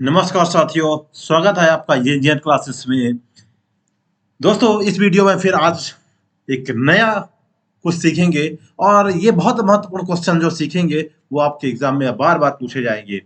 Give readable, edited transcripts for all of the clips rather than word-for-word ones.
नमस्कार साथियों, स्वागत है आपका ये इंजीनियर क्लासेस में। दोस्तों, इस वीडियो में फिर आज एक नया कुछ सीखेंगे और ये बहुत महत्वपूर्ण क्वेश्चन जो सीखेंगे वो आपके एग्जाम में बार बार पूछे जाएंगे।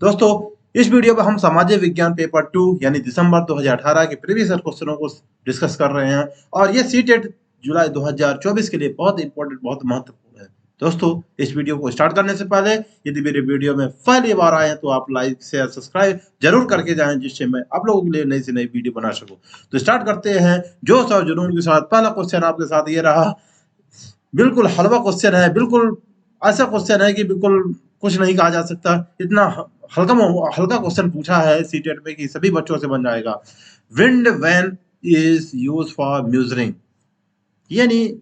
दोस्तों, इस वीडियो में हम सामाजिक विज्ञान पेपर 2 यानी दिसंबर 2018 के प्रीवियस ईयर क्वेश्चनों को डिस्कस कर रहे हैं और ये सीटेट जुलाई 2024 के लिए बहुत इंपॉर्टेंट, बहुत महत्वपूर्ण है। दोस्तों, इस वीडियो को स्टार्ट करने से पहले यदि मेरे वीडियो में पहली बार आए हैं तो आप लाइक शेयर सब्सक्राइब जरूर करके जाएं, जिससे मैं आप लोगों के लिए नई से नई वीडियो बना सकूं। तो स्टार्ट करते हैं जोश और जुनून के साथ। पहला क्वेश्चन आपके साथ ये रहा, बिल्कुल हलवा क्वेश्चन है, बिल्कुल ऐसा क्वेश्चन है कि बिल्कुल कुछ नहीं कहा जा सकता। इतना हल्का हल्का क्वेश्चन पूछा है सीटेट में कि सभी बच्चों से बन जाएगा। Wind vane is use for measuring, यानी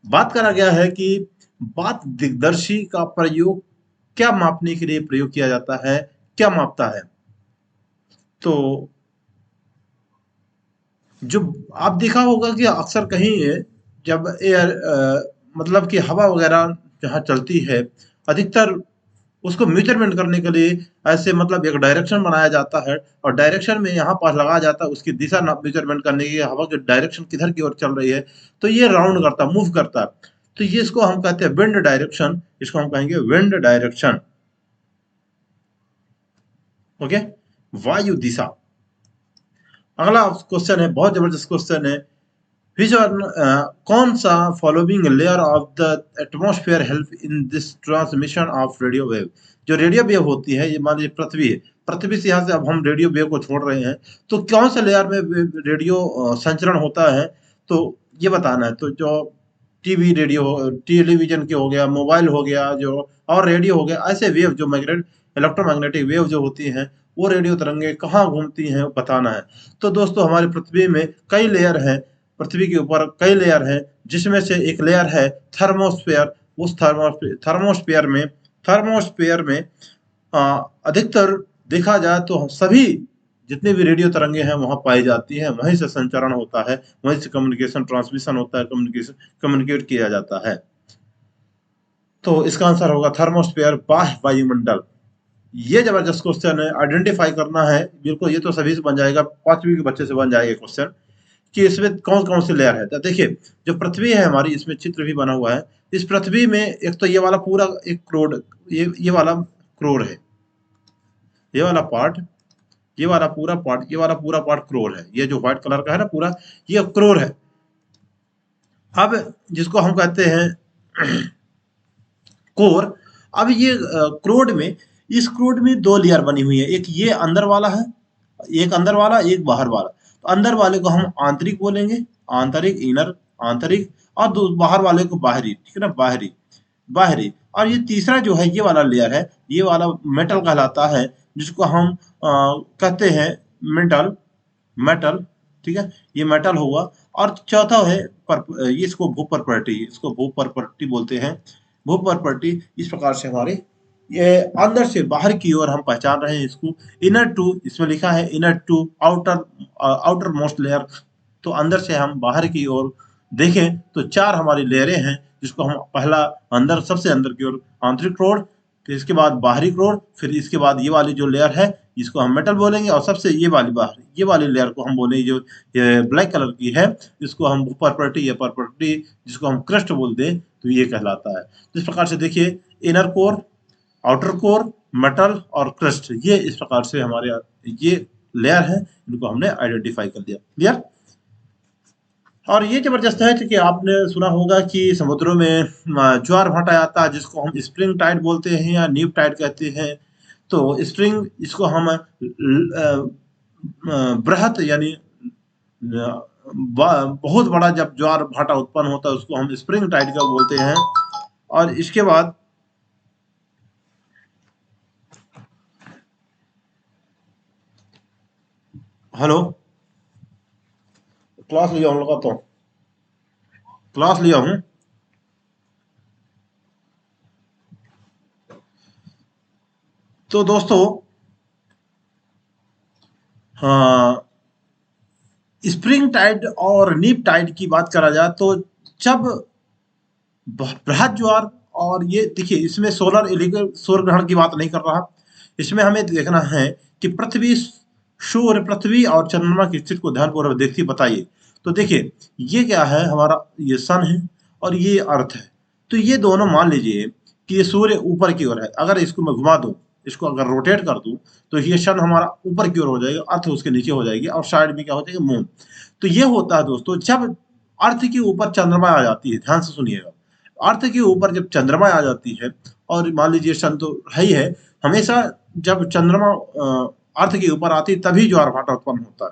बात करा गया है कि बात दिग्दर्शी का प्रयोग क्या मापने के लिए प्रयोग किया जाता है, क्या मापता है। तो जो आप देखा होगा कि अक्सर कहीं जब एयर मतलब कि हवा वगैरह जहाँ चलती है, अधिकतर उसको मेजरमेंट करने के लिए ऐसे मतलब एक डायरेक्शन बनाया जाता है और डायरेक्शन में यहाँ पास लगाया जाता है उसकी दिशा मेजरमेंट करने की, हवा की डायरेक्शन किधर की ओर चल रही है। तो ये राउंड करता है, मूव करता है। तो ये इसको हम कहते हैं विंड डायरेक्शन, इसको हम कहेंगे विंड डायरेक्शन। ओके, वायु दिशा। अगला क्वेश्चन है, बहुत जबरदस्त क्वेश्चन है। Which one, कौन सा following layer of the atmosphere help in this transmission of radio wave. जो रेडियो वेव होती है, ये मान लीजिए पृथ्वी है, पृथ्वी से यहाँ से अब हम रेडियो वेव को छोड़ रहे हैं, तो कौन से लेयर में रेडियो संचरण होता है, तो ये बताना है। तो जो टीवी रेडियो, टेलीविजन के हो गया, मोबाइल हो गया, जो और रेडियो हो गया, ऐसे वेव जो इलेक्ट्रोमैग्नेटिक वेव जो होती हैं, वो रेडियो तरंगे कहाँ घूमती हैं बताना है। तो दोस्तों, हमारी पृथ्वी में कई लेयर हैं, पृथ्वी के ऊपर कई लेयर हैं, जिसमें से एक लेयर है थर्मोस्फेयर। उस थर्मोस्फेयर में अधिकतर देखा जाए तो सभी जितने भी रेडियो तरंगे हैं वहां पाई जाती हैं, वहीं से संचरण होता है, वहीं से कम्युनिकेशन ट्रांसमिशन होता है, कम्युनिकेट किया जाता है। तो इसका आंसर होगा थर्मोस्फेयर, बाह्य वायुमंडल। ये जबरदस्त क्वेश्चन है, आइडेंटिफाई करना है बिल्कुल। ये तो सभी से बन जाएगा, 5वीं के बच्चे से बन जाएगा क्वेश्चन कि इसमें कौन कौन से लेयर है। तो देखिए, जो पृथ्वी है हमारी, इसमें चित्र भी बना हुआ है। इस पृथ्वी में एक तो ये वाला पूरा एक क्रोड, ये वाला क्रोर है, ये वाला पार्ट, ये वाला पूरा पार्ट, ये वाला पूरा पार्ट क्रोर है। ये जो व्हाइट कलर का है ना पूरा, ये क्रोर है। अब जिसको हम कहते हैं कोर। अब ये क्रोड में, इस क्रोड में दो लेयर बनी हुई है, एक ये अंदर वाला है, एक अंदर वाला, एक बाहर वाला। तो अंदर वाले को हम आंतरिक बोलेंगे, आंतरिक, इनर, आंतरिक। और बाहर वाले को बाहरी, ठीक है ना, बाहरी, बाहरी। और ये तीसरा जो है, ये वाला लेयर है, ये वाला मेटल कहलाता है, जिसको हम कहते हैं मेटल, मेटल, ठीक है, ये मेटल हुआ। और चौथा है इसको भूपर्पटी, इसको भूपर्पटी बोलते हैं, भूपर्पटी। इस प्रकार से हमारे ये अंदर से बाहर की ओर हम पहचान रहे हैं इसको। इनर टू, इसमें लिखा है inner to, outer, outermost layer. तो अंदर से हम बाहर की ओर देखें तो 4 हमारी लेयरें हैं, जिसको हम पहला अंदर, सबसे अंदर की ओर आंतरिक क्रोड, फिर इसके बाद बाहरी क्रोड, फिर इसके बाद ये वाली जो लेयर है इसको हम मेटल बोलेंगे, और सबसे ये वाली बाहर, ये वाली लेयर को हम बोलेंगे जो ये ब्लैक कलर की है, इसको हम पर्पटी या पर्पटी, जिसको हम क्रस्ट बोलते हैं, तो ये कहलाता है। तो इस प्रकार से देखिए, inner core, outer core, metal और क्रस्ट, ये इस प्रकार से हमारे ये लेयर है, इनको हमने आइडेंटिफाई कर दिया। क्लियर। और ये जबरदस्त है कि आपने सुना होगा कि समुद्रों में ज्वार भाटा आता है, जिसको हम स्प्रिंग टाइड बोलते हैं या नीप टाइड कहते हैं। तो स्प्रिंग, इसको हम बृहत यानी बहुत बड़ा जब ज्वार भाटा उत्पन्न होता है उसको हम स्प्रिंग टाइड का बोलते हैं। और इसके बाद हेलो, क्लास लिया हूँ, लगाता हूँ, क्लास लिया हूँ। तो दोस्तों, हाँ, स्प्रिंग टाइड और नीप टाइड की बात करा जाए तो जब बृहद ज्वार, और ये देखिए इसमें सोलर इलीगल, सूर्य ग्रहण की बात नहीं कर रहा, इसमें हमें देखना है कि पृथ्वी, सूर्य, पृथ्वी और चंद्रमा की स्थिति को ध्यानपूर्वक देखिए, बताइए। तो देखिए, ये क्या है, हमारा ये सन है और ये अर्थ है। तो ये दोनों मान लीजिए कि ये सूर्य ऊपर की ओर है, अगर इसको मैं घुमा दूं, इसको अगर रोटेट कर दूं, तो ये सन हमारा ऊपर की ओर हो जाएगा, अर्थ उसके नीचे हो जाएगी, और साइड में क्या हो जाएगा, मून। तो ये होता है दोस्तों, जब अर्थ के ऊपर चंद्रमा आ जाती है, ध्यान से सुनिएगा, अर्थ के ऊपर जब चंद्रमा आ जाती है, और मान लीजिए सन तो है ही है, हमेशा जब चंद्रमा अर्थ के ऊपर आती है तभी ज्वार भाटा उत्पन्न होता है।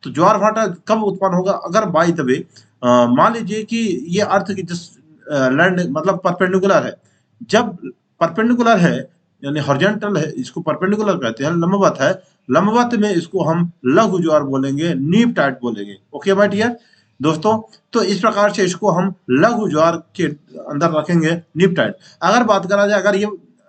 तो ज्वार भाटा कब उत्पन्न होगा, अगर बाई द वे मान लीजिए कि ये अर्थ की जिस लैंड मतलब परपेंडिकुलर है, जब परपेंडिकुलर है यानी हॉरिजॉन्टल है, इसको परपेंडिकुलर कहते हैं, लंबवत है, लंबवत में इसको हम लघु ज्वार बोलेंगे, नीप टाइट बोलेंगे। ओके माय डियर दोस्तों, तो इस प्रकार से इसको हम लघु ज्वार के अंदर रखेंगे, नीप टाइट। अगर बात करा जाए,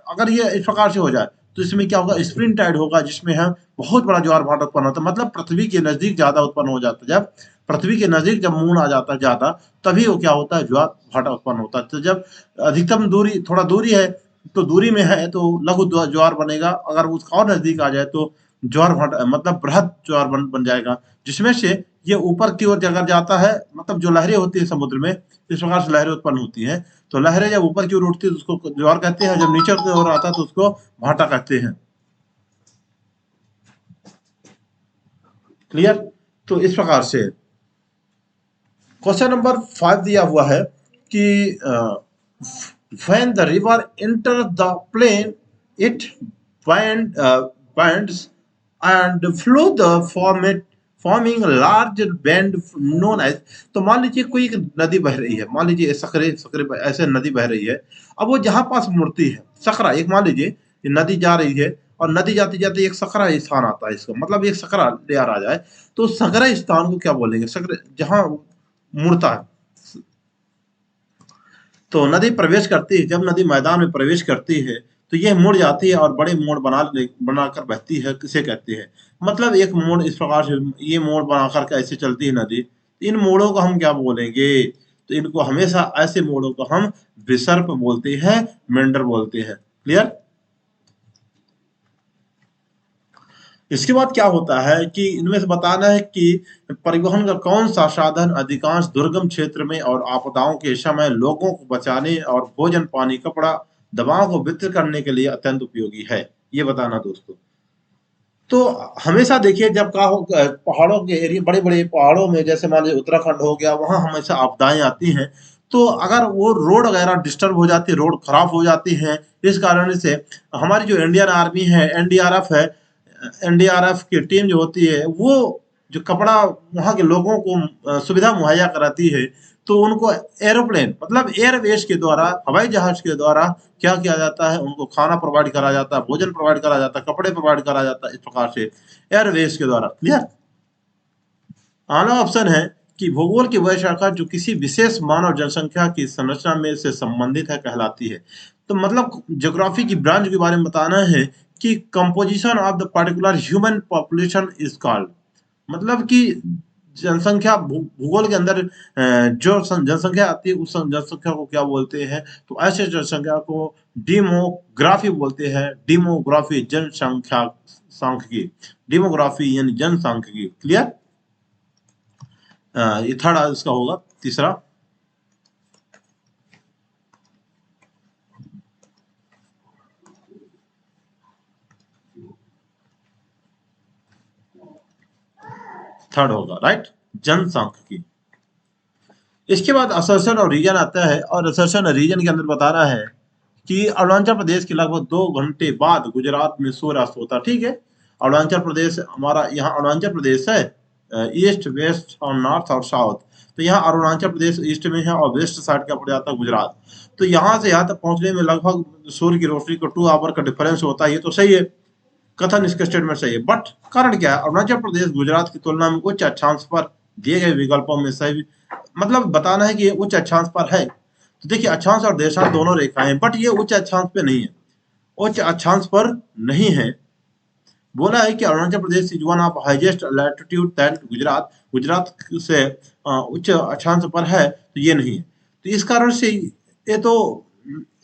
अगर ये इस प्रकार से हो जाए, तो इसमें क्या होगा, स्प्रिंग टाइड होगा, जिसमें हम बहुत बड़ा ज्वार भाटा उत्पन्न होता है, मतलब पृथ्वी के नजदीक ज्यादा उत्पन्न हो जाता है। जब पृथ्वी के नजदीक जब मून आ जाता है ज्यादा, तभी वो क्या होता है, ज्वार भाटा उत्पन्न होता है। तो जब अधिकतम दूरी, थोड़ा दूरी है, तो दूरी में है तो लघु ज्वार बनेगा, अगर उसका और नजदीक आ जाए तो ज्वार भाटा मतलब बृहद ज्वार बन जाएगा, जिसमें से ये ऊपर की ओर अगर जाता है, मतलब जो लहरें होती है समुद्र में, इस प्रकार से लहरें उत्पन्न होती हैं। तो लहरें जब ऊपर की ओर उठती है तो उसको ज्वार कहते हैं, जब नीचे की ओर आता है तो उसको भाटा कहते हैं। क्लियर? तो इस प्रकार से क्वेश्चन नंबर 5 दिया हुआ है कि when the river enters the plain it bends and flow the forming a large bend known as। तो मान लीजिए कोई एक नदी बह रही है, मान लीजिए सकरे सकरे ऐसे नदी बह रही है। अब वो जहां पास मुड़ती है, सकरा, एक मान लीजिए ये नदी जा रही है, और नदी जाते जाते एक सकरा स्थान आता है, इसका मतलब एक सकरा लेयर आ जाए, तो सकरा स्थान को क्या बोलेंगे, सकरे जहां मुड़ता है। तो नदी प्रवेश करती है, जब नदी मैदान में प्रवेश करती है तो यह मुड़ जाती है और बड़े मोड़ बनाकर बहती है, किसे कहते हैं, मतलब एक मोड़ इस प्रकार से ये मोड़ बनाकर के ऐसे चलती है नदी, इन मोड़ों को हम क्या बोलेंगे, तो इनको हमेशा ऐसे मोड़ों को हम विसर्प बोलते हैं, मेंडर बोलते हैं। क्लियर? इसके बाद क्या होता है कि इनमें से बताना है कि परिवहन का कौन सा साधन अधिकांश दुर्गम क्षेत्र में और आपदाओं के समय लोगों को बचाने और भोजन, पानी, कपड़ा, दवाओं को वितरित करने के लिए अत्यंत उपयोगी है, ये बताना दोस्तों। तो हमेशा देखिए, जब का हो पहाड़ों के एरिया, बड़े बड़े पहाड़ों में, जैसे मान लीजिए उत्तराखंड हो गया, वहां हमेशा आपदाएं आती हैं। तो अगर वो रोड वगैरह डिस्टर्ब हो जाती है, रोड खराब हो जाती है, इस कारण से हमारी जो इंडियन आर्मी है, एनडीआरएफ है, एनडीआरएफ की टीम जो होती है, वो जो कपड़ा वहाँ के लोगों को सुविधा मुहैया कराती है, तो उनको एरोप्लेन मतलब एयरवेज के द्वारा, हवाई जहाज के द्वारा क्या किया जाता है, उनको खाना प्रोवाइड करा जाता है, भोजन प्रोवाइड करा जाता है, कपड़े प्रोवाइड करा जाता है, इस प्रकार से एयरवेज के द्वारा। क्लियर? आना ऑप्शन है कि भूगोल की वह शाखा जो किसी विशेष मानव जनसंख्या की संरचना में से संबंधित है कहलाती है। तो मतलब ज्योग्राफी की ब्रांच के बारे में बताना है कि composition of the particular human population is called, मतलब कि जनसंख्या भूगोल के अंदर जो जनसंख्या आती है, उस जनसंख्या को क्या बोलते हैं, तो ऐसे जनसंख्या को डेमोग्राफी बोलते हैं। डेमोग्राफी जनसंख्या सांख्यिकी, डेमोग्राफी यानी जनसांख्यिकी। क्लियर? ये थर्ड इसका होगा, तीसरा। थर्ड होगा, राइट, जनसांख्यिकी। इसके बाद असर्शन और रीजन आता है, और असर्शन और रीजन के अंदर बताना है कि अरुणाचल प्रदेश के लगभग 2 घंटे बाद गुजरात में सूर्यास्त होता है। ठीक है, अरुणाचल प्रदेश हमारा, यहाँ अरुणाचल प्रदेश है, ईस्ट, वेस्ट और नॉर्थ और साउथ। तो यहाँ अरुणाचल प्रदेश ईस्ट में है, और वेस्ट साइड का पड़ जाता है गुजरात। तो यहाँ से यहाँ तक पहुंचने में लगभग सूर्य की रोशनी को 2 आवर का डिफरेंस होता है। ये तो सही है, कथन इसके स्टेटमेंट सही है, बट कारण क्या है, अरुणाचल प्रदेश गुजरात की तुलना में उच्च अक्षांश पर दिए गए विकल्पों में सही, मतलब बताना है कि ये उच्च अक्षांश पर है। तो देखिए, अक्षांश और देशांश दोनों रेखाएं हैं, बट ये उच्च अक्षांश पे नहीं है, उच्च अक्षांश पर नहीं है। बोला है कि Arunachal Pradesh is one of highest latitude that Gujarat, Gujarat से उच्च अक्षांश पर है, तो ये नहीं है। तो इस कारण से ये तो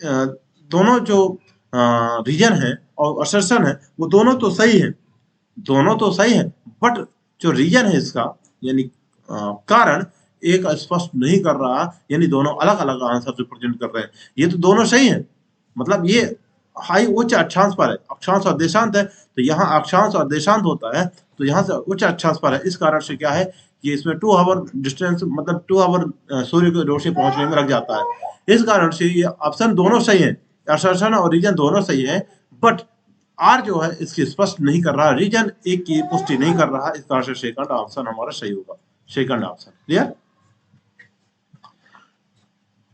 दोनों जो रीजन है और असर्शन है वो दोनों तो सही है, दोनों तो सही है, बट जो रीजन है इसका यानी कारण एक स्पष्ट नहीं कर रहा, यानी दोनों अलग अलग आंसर रिप्रेजेंट कर रहे हैं। ये तो दोनों सही है, मतलब ये हाई उच्च अक्षांश पर है, अक्षांश और देशांत है, तो यहाँ अक्षांश और देशांत होता है, तो यहाँ से उच्च अक्षांश पर है। इस कारण से क्या है कि इसमें 2 आवर डिस्टेंस, मतलब 2 आवर सूर्य की रोशनी पहुंचने में लग जाता है। इस कारण से ये ऑप्शन दोनों सही है, असर्शन और रीजन दोनों सही है, बट आर जो है इसकी स्पष्ट नहीं कर रहा, रीजन एक की पुष्टि नहीं कर रहा। इस कारण से सेकंड ऑप्शन हमारा सही होगा, सेकंड ऑप्शन। क्लियर?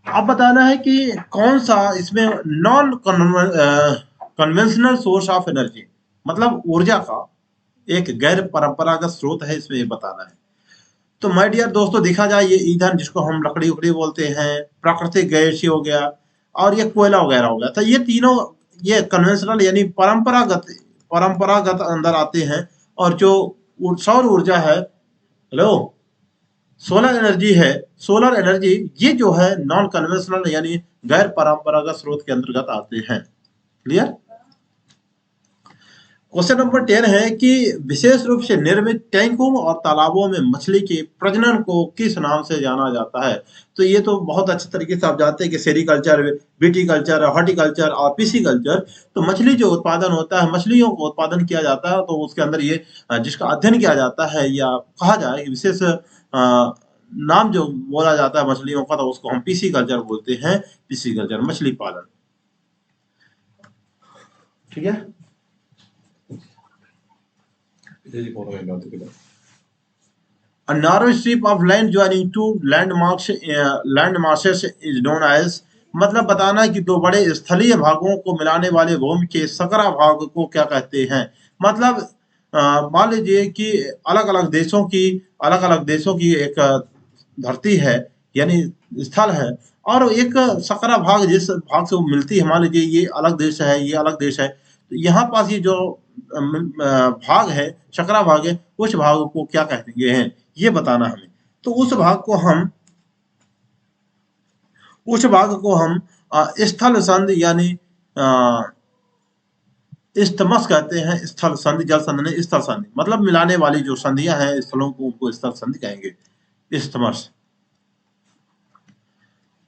अब बताना है कि कौन सा इसमें non conventional source of energy, मतलब ऊर्जा का एक गैर परंपरागत स्रोत है, इसमें ये बताना है। तो माय डियर दोस्तों, देखा जाए ये ईंधन जिसको हम लकड़ी उकड़ी बोलते हैं, प्राकृतिक गैस हो गया और ये कोयला वगैरह हो गया, तो ये तीनों ये कन्वेंशनल यानी परंपरागत परंपरागत अंदर आते हैं। और जो सौर ऊर्जा है, हेलो, सोलर एनर्जी है, सोलर एनर्जी ये जो है नॉन कन्वेंशनल यानी गैर परंपरागत स्रोत के अंतर्गत आते हैं। क्लियर? क्वेश्चन नंबर 10 है कि विशेष रूप से निर्मित टैंकों और तालाबों में मछली के प्रजनन को किस नाम से जाना जाता है? तो ये तो बहुत अच्छे तरीके से आप जानते हैं कि सेरिकल्चर, विटीकल्चर, हॉर्टिकल्चर और पिसीकल्चर। तो मछली जो उत्पादन होता है, मछलियों को उत्पादन किया जाता है, तो उसके अंदर ये जिसका अध्ययन किया जाता है या कहा जाए कि विशेष नाम जो बोला जाता है मछलियों का, तो उसको हम पिसीकल्चर बोलते हैं, पिसीकल्चर मछली पालन। ठीक है? A narrow strip of land joining two land masses is known as, मतलब बताना है कि दो बड़े स्थलीय भागों को मिलाने वाले भूमि के सकरा भाग को क्या कहते हैं। मतलब मान लीजिए कि अलग अलग देशों की एक धरती है यानी स्थल है, और एक सकरा भाग जिस भाग से वो मिलती है, मान लीजिए ये अलग देश है, ये अलग देश है, तो यहाँ पास ये जो भाग है, सकरा भाग है, उस भाग को क्या कहेंगे हैं, ये बताना हमें। तो उस भाग को हम स्थल संधि यानी इस्थमस कहते हैं। स्थल संधि, जल संधि नहीं, स्थल संधि मतलब मिलाने वाली जो संधियां हैं स्थलों को, उनको स्थल संधि कहेंगे, इस्थमस।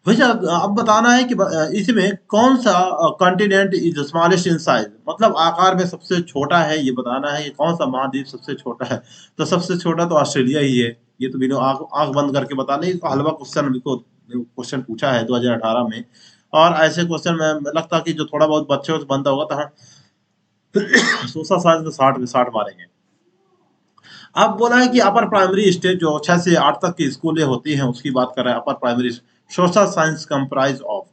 भैया अब बताना है कि इसमें कौन सा continent is smallest in size, मतलब आकार में सबसे छोटा है, ये बताना है कि कौन सा महाद्वीप सबसे छोटा है। तो सबसे छोटा तो ऑस्ट्रेलिया ही है, ये तो बिना आंख बंद करके बताने का हलवा क्वेश्चन पूछा है 2018 में। और ऐसे क्वेश्चन में लगता है कि जो थोड़ा बहुत बच्चों से बनता होगा, तो हम सोचा साइज में 60 में 60 मारेंगे। अब बोला है कि अपर प्राइमरी स्टेज जो 6 से 8 तक की स्कूलें होती हैं उसकी बात कर रहे हैं। Upper primary social science comprise of,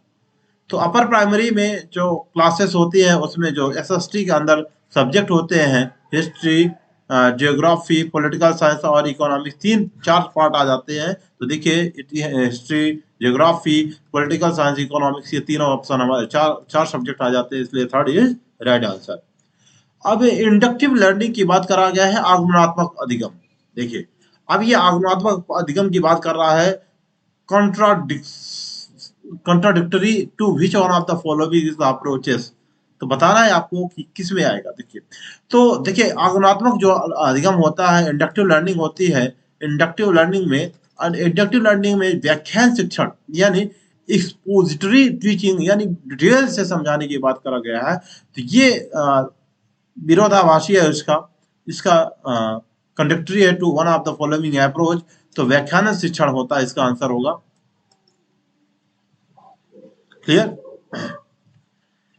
तो अपर प्राइमरी में जो क्लासेस होती हैं उसमें जो एसएसटी के अंदर सब्जेक्ट होते हैं, हिस्ट्री, जियोग्राफी, पॉलिटिकल साइंस और इकोनॉमिक्स, 3-4 पार्ट आ जाते हैं। तो देखिए history, geography, political science, economics, ये तीनों ऑप्शन हमारे चार सब्जेक्ट आ जाते हैं, इसलिए थर्ड इज राइट आंसर। अब इंडक्टिव लर्निंग की बात करा गया है, आगमनात्मक अधिगम। देखिए अब ये आगमनात्मक अधिगम की बात कर रहा है, contradictory to which one of the following is the approaches, तो बताना है आपको कि किस में आएगा। देखिए तो देखिए आगमनात्मक जो अधिगम होता है, इंडक्टिव लर्निंग होती है। इंडक्टिव लर्निंग में व्याख्यान शिक्षण यानी एक्सपोजिटरी टीचिंग यानी डिटेल से समझाने की बात करा गया है। तो ये विरोधाभासी है इसका कंडक्टरी है to one of the following approach, तो व्याख्यान शिक्षण होता है, इसका आंसर होगा। क्लियर?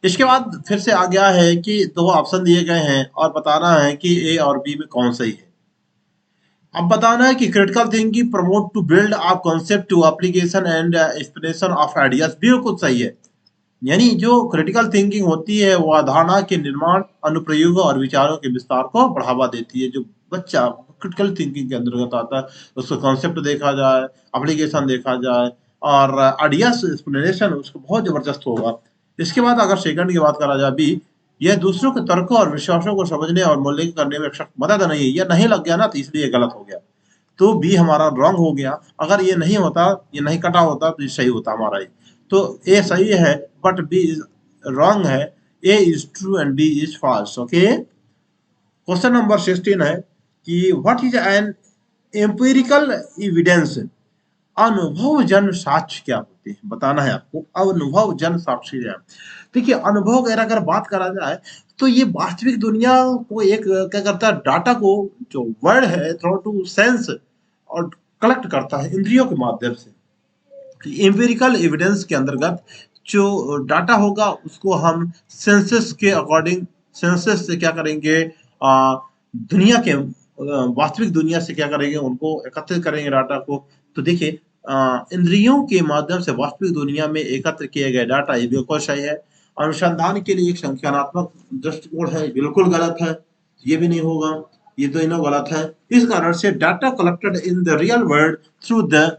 इसके बाद फिर से आ गया है कि 2 ऑप्शन दिए गए हैं और बताना है कि ए और बी में कौन सही है। अब बताना है कि critical thinking promote to build up concept to application and explanation of ideas, बिल्कुल सही है। यानी जो क्रिटिकल थिंकिंग होती है वो अवधारणा के निर्माण, अनुप्रयोग और विचारों के विस्तार को बढ़ावा देती है। जो बच्चा क्रिटिकल थिंकिंग के अंतर्गत आता है उसको कॉन्सेप्ट देखा जाए, एप्लीकेशन देखा जाए और आइडियाज एक्सप्लेनेशन उसको बहुत जबरदस्त होगा। इसके बाद अगर सेकंड की बात करा जाए बी, यह दूसरों के तर्कों और विश्वासों को समझने और मूल्यांकन करने में मदद नहीं है, यह नहीं लग गया ना, तो इसलिए गलत हो गया। तो बी हमारा रॉन्ग हो गया। अगर ये नहीं होता, ये नहीं कटा होता, तो ये सही होता हमारा ही। तो ए सही है बट बी रॉन्ग है। A is true and B is false. Okay. Question number 16 है कि what is an empirical evidence. अनुभव जन साक्ष्य क्या होते हैं बताना है आपको। अनुभव जन साक्ष्य क्या है? देखिए अनुभव वगैरह अगर बात करा जाए तो ये वास्तविक दुनिया को एक क्या करता है, डाटा को जो वर्ड है थ्रू टू सेंस और कलेक्ट करता है इंद्रियों के माध्यम से। एम्पिरिकल एविडेंस के अंतर्गत जो डाटा होगा उसको हम सेंसस के अकॉर्डिंग, सेंसस से क्या करेंगे, दुनिया के वास्तविक दुनिया से क्या करेंगे, उनको एकत्रित करेंगे डाटा को। तो देखिए इंद्रियों के माध्यम से वास्तविक दुनिया में एकत्र किए गए डाटा ये बिल्कुल सही है। अनुसंधान के लिए एक संख्यात्मक दृष्टिकोण है, बिल्कुल गलत है, ये भी नहीं होगा, ये दोनों गलत है। इस कारण से data collected in the real world through the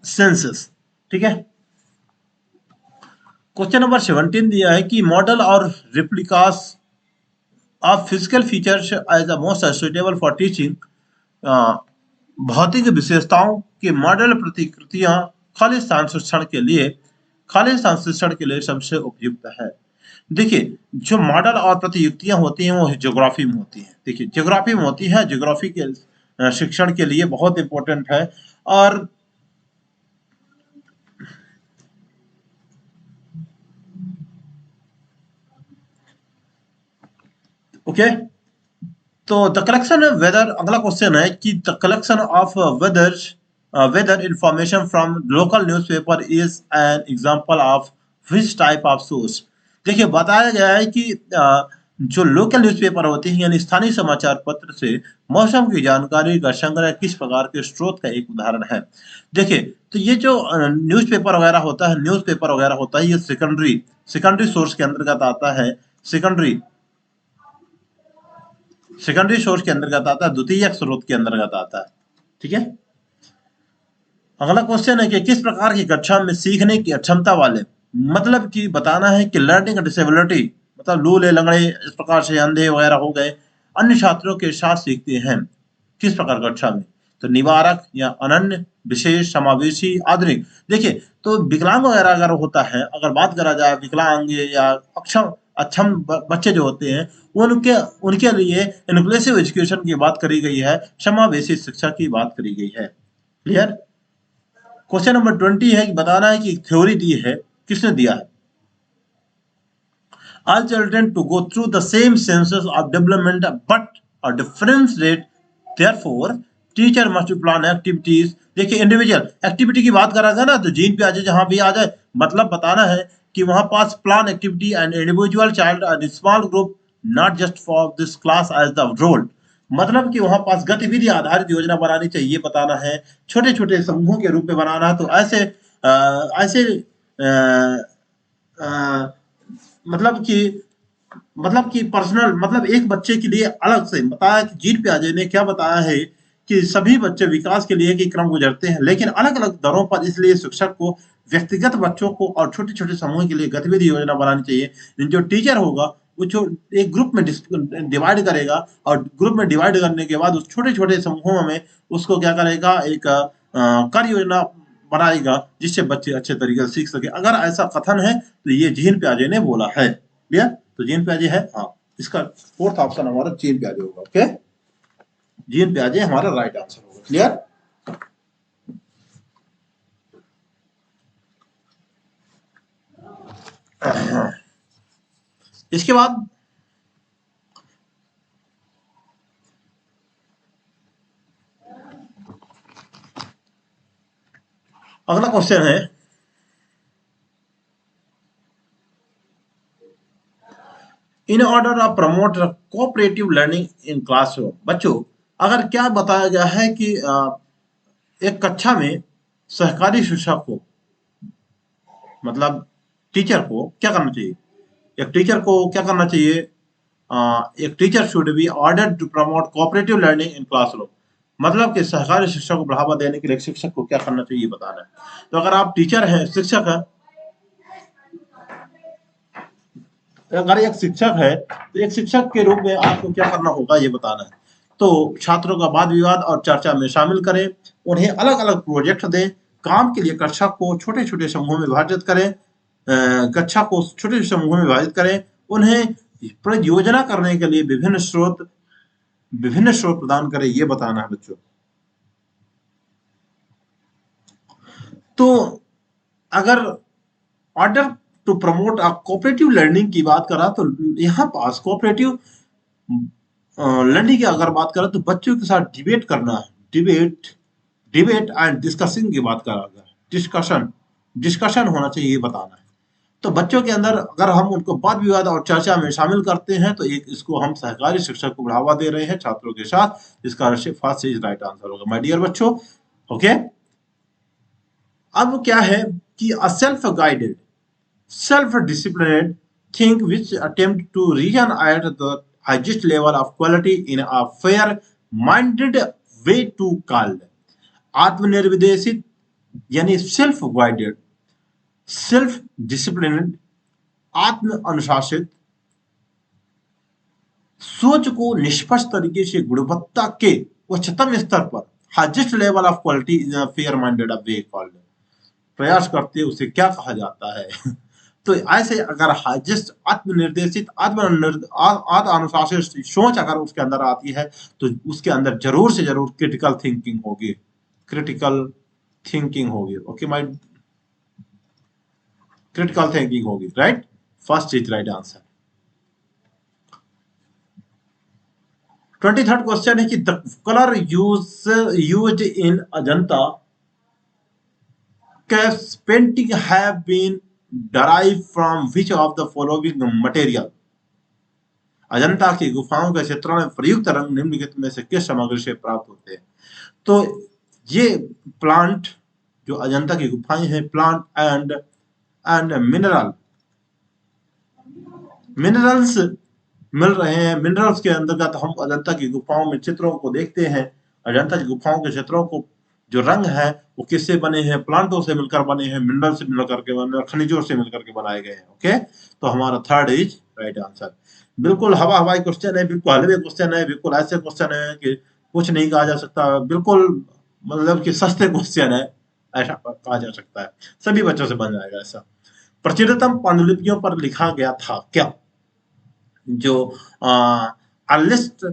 census. ठीक है। क्वेश्चन नंबर 17 दिया है कि मॉडल और replicas of physical features as the most suitable for teaching. भौतिक विशेषताओं के मॉडल प्रतिकृतियां खालिश संश्लेषण के लिए सबसे उपयुक्त है। देखिए जो मॉडल और प्रतियुक्तियां होती हैं वो ज्योग्राफी में होती हैं। देखिए ज्योग्राफी में होती है, ज्योग्राफी के शिक्षण के लिए बहुत इंपॉर्टेंट है। और ओके तो द कलेक्शन वेदर, अगला क्वेश्चन है कि the collection of weather information from local newspaper is an example of which type of source. देखिए बताया गया है कि जो लोकल न्यूज़पेपर होते हैं यानी स्थानीय समाचार पत्र से मौसम की जानकारी का संग्रह किस प्रकार के स्रोत का एक उदाहरण है। देखिए तो ये जो न्यूज़पेपर वगैरह होता है, न्यूज़पेपर वगैरह होता है, ये सेकेंडरी सोर्स के अंतर्गत आता है। सेकेंडरी सोर्स के अंतर्गत आता है, द्वितीयक स्रोत के अंतर्गत आता है। ठीक है। अगला क्वेश्चन है कि किस प्रकार की कक्षा में सीखने की अक्षमता वाले, मतलब कि बताना है कि लर्निंग डिसेबिलिटी मतलब लूले लंगड़े इस प्रकार से अंधे वगैरह हो गए अन्य छात्रों के साथ सीखते हैं किस प्रकार कक्षा में। तो निवारक या अनन्य, विशेष, समावेशी, आधुनिक। देखिए तो विकलांग वगैरह अगर होता है, अगर बात करा जाए विकलांग या अक्षम बच्चे जो होते हैं उनके लिए इंक्लूसिव एजुकेशन की बात करी गई है, समावेशी शिक्षा की बात करी गई है। क्लियर। क्वेश्चन नंबर 20 है कि बताना है कि थ्योरी दी है, किसने दिया है। All children to go through the same senses of development but a different rate, therefore teacher must plan activities। देखिए इंडिविजुअल एक्टिविटी की बात करा जाए ना तो जीन पे आ जाए, जहां भी आ जाए, मतलब बताना है कि वहां पास plan activity and individual child and small group not just for this class as the role. मतलब कि वहां पास गतिविधि आधारित योजना बनानी चाहिए, बताना है छोटे छोटे समूहों के रूप में बनाना है। तो ऐसे ऐसे मतलब कि पर्सनल मतलब एक बच्चे के लिए अलग से बताया कि जीन पियाजे ने क्या बताया है कि सभी बच्चे विकास के लिए एक क्रम गुजरते हैं लेकिन अलग अलग दरों पर, इसलिए शिक्षक को व्यक्तिगत बच्चों को और छोटे छोटे समूह के लिए गतिविधि योजना बनानी चाहिए। जो टीचर होगा वो जो एक ग्रुप में डिवाइड करेगा और ग्रुप में डिवाइड करने के बाद उस छोटे छोटे समूहों में उसको क्या करेगा, एक कार्य योजना बनाएगा जिससे बच्चे अच्छे तरीके से सीख सके। अगर ऐसा कथन है तो ये जीन पियाजे ने बोला है। क्लियर। तो जीन पियाजे है, हाँ इसका फोर्थ ऑप्शन हमारा जीन पियाजे होगा। ओके जीन पियाजे हमारा राइट आंसर होगा। क्लियर। इसके बाद अगला क्वेश्चन है in order of promote cooperative learning in classroom. बच्चों अगर क्या बताया गया है कि एक कक्षा में सहकारी शिक्षक को मतलब टीचर को क्या करना चाहिए, एक टीचर को क्या करना चाहिए, एक teacher should be ordered to promote cooperative learning in classroom. मतलब कि सहकारी शिक्षा को बढ़ावा देने के लिए शिक्षक को क्या करना चाहिए बताना है। तो अगर आप टीचर हैं, शिक्षक है, अगर एक शिक्षक है तो एक शिक्षक के रूप में आपको क्या करना होगा ये बताना है। तो छात्रों का वाद विवाद और चर्चा में शामिल करें, उन्हें अलग अलग प्रोजेक्ट दें, काम के लिए कक्षा को छोटे छोटे समूहों में विभाजित करें, कक्षा को छोटे छोटे समूहों में विभाजित करें, उन्हें परियोजना करने के लिए विभिन्न स्रोत प्रदान करें, ये बताना है बच्चों। तो अगर order to promote cooperative learning की बात करा तो यहाँ पास कोऑपरेटिव लर्निंग की अगर बात करें तो बच्चों के साथ डिबेट करना है, डिबेट एंड डिस्कसिंग की बात करा गया, डिस्कशन होना चाहिए, ये बताना है। तो बच्चों के अंदर अगर हम उनको वाद विवाद और चर्चा में शामिल करते हैं तो एक इसको हम सहकारी शिक्षा को बढ़ावा दे रहे हैं छात्रों के साथ, इसका फर्स्ट इज राइट आंसर होगा माय डियर बच्चों। ओके, अब क्या है कि a self guided, self disciplined think which attempt to reason at the highest level of quality in a fair minded way to called आत्मनिर्देशित यानी सेल्फ गाइडेड, सेल्फ डिसिप्लिन, आत्म अनुशासित, सोच को निष्पक्ष तरीके से गुणवत्ता के उच्चतम स्तर पर highest level of quality in a fair minded way called प्रयास करते हैं, उसे क्या कहा जाता है? तो ऐसे अगर हाईएस्ट आत्मनिर्देशित आत्म अनुशासित सोच अगर उसके अंदर आती है तो उसके अंदर जरूर से जरूर क्रिटिकल थिंकिंग होगी, ओके माय क्रिटिकल थिंकिंग होगी, right, first is right answer. 23rd question है कि the colour used in Ajanta caves painting have been derived from which of the following material? Ajanta की गुफाओं के चित्रों में प्रयुक्त रंग निम्नलिखित में से किस सामग्री से प्राप्त होते हैं? तो ये प्लांट जो अजंता की गुफाएं हैं, प्लांट एंड मिनरल्स मिल रहे हैं। मिनरल्स के अंतर्गत हम अजंता की गुफाओं में चित्रों को देखते हैं। अजंता की गुफाओं के चित्रों को जो रंग है वो किससे बने हैं? प्लांटों से मिलकर बने हैं, मिनरल से मिलकर के बने, खनिजों से मिलकर के बनाए गए हैं। ओके, तो हमारा थर्ड इज राइट आंसर। बिल्कुल हवाई क्वेश्चन है, बिल्कुल हलवे क्वेश्चन है, बिल्कुल ऐसे क्वेश्चन है कि कुछ नहीं कहा जा सकता, बिल्कुल मतलब कि सस्ते क्वेश्चन है ऐसा कहा जा सकता है, सभी बच्चों से बन जाएगा ऐसा। प्राचीनतम पांडुलिपियों पर लिखा गया था क्या? जो लिस्ट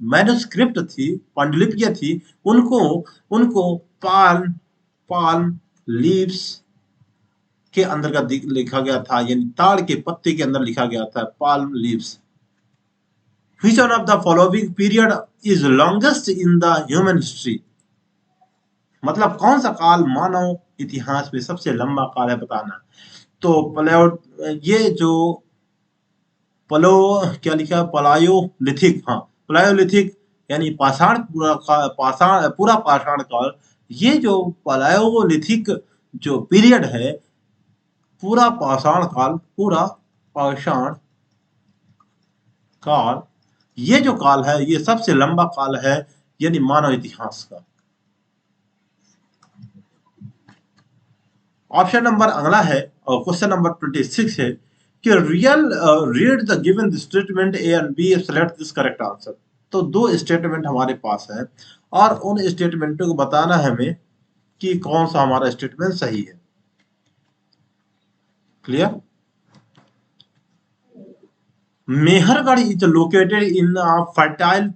मैन्युस्क्रिप्ट थी, पांडुलिपियां थी, उनको पाल्म लीव्स के अंदर लिखा गया था, यानी ताड़ के पत्ते के अंदर लिखा गया था, palm leaves. Which one of the following period is longest in the human history? मतलब कौन सा काल मानव इतिहास में सबसे लंबा काल है, बताना। तो ये जो क्या लिखा, पलायोलिथिक, हाँ पलायोलिथिक यानी पाषाण, पूरा पाषाण काल। ये जो पलायोलिथिक जो पीरियड है, पूरा पाषाण काल, ये जो काल है ये सबसे लंबा काल है, यानी मानव इतिहास का। ऑप्शन नंबर अगला है और क्वेश्चन नंबर 26 है कि read the given statement A and B, select this correct answer. तो दो स्टेटमेंट हमारे पास है और उन स्टेटमेंटों को बताना है हमें कि कौन सा हमारा स्टेटमेंट सही है। Clear? Mehrgarh is located in a fertile